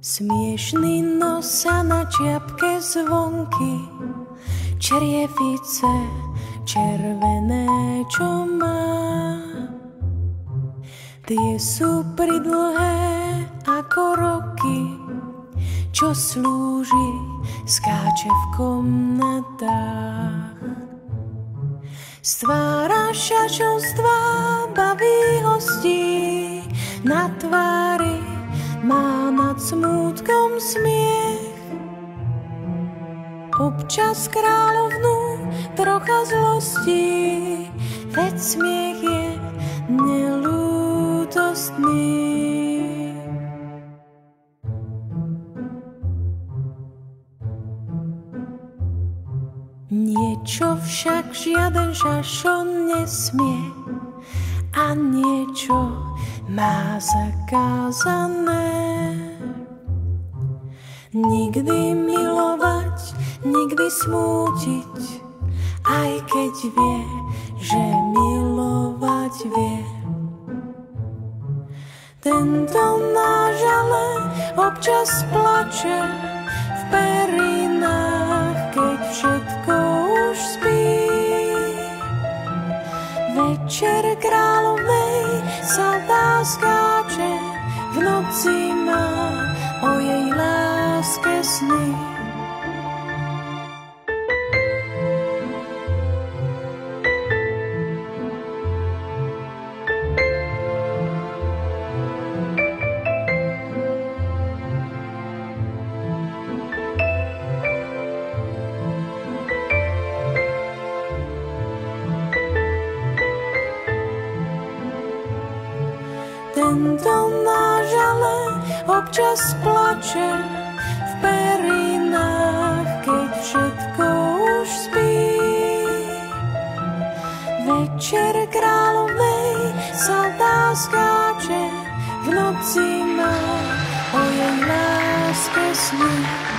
Smiešný nos a na čiapke zvonky, čerievice červené, čo má. Tie sú pridlhé ako roky, čo slúži, skáče v komnatách. Stvára šačovstva, baví hostí, na tvári má nad smútkom smiech. Občas kráľovnú trocha zlostí, veď smiech je nelútostný. Niečo však žiaden šašon nesmie a niečo má zakázané. Nikdy milovať, nikdy smútiť, aj keď vie, že milovať vie. Tento náš ale občas plače v perinách, keď všetko už spí. Večer kráľovnej sa dá skáče, v noci má o jej láske sny. Tento náš ale občas plače v perinách, keď všetko už spí. Večer kráľovnej sa dá skáče, v noci má o jej láske sny.